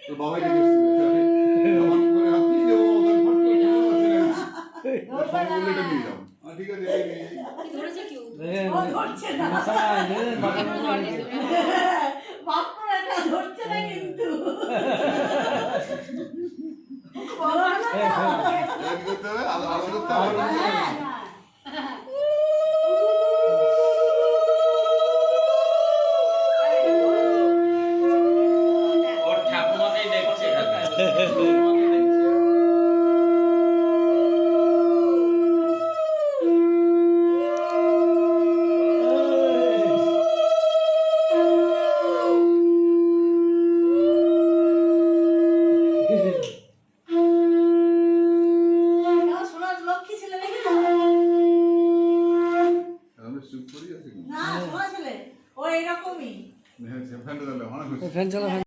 তোর বাবাই দেখেছিল আপনি যাবো এটা নিয়ে যাও ঠিক আছে ধরেছে কেউ ধরছে না বাপরা ধরছে না কিন্তু করতে হবে আলাদা করতে হবে ওর ঠাকুমাকেই দেখছে না সোনা ছেলে ও এরকমই ফ্যান চালা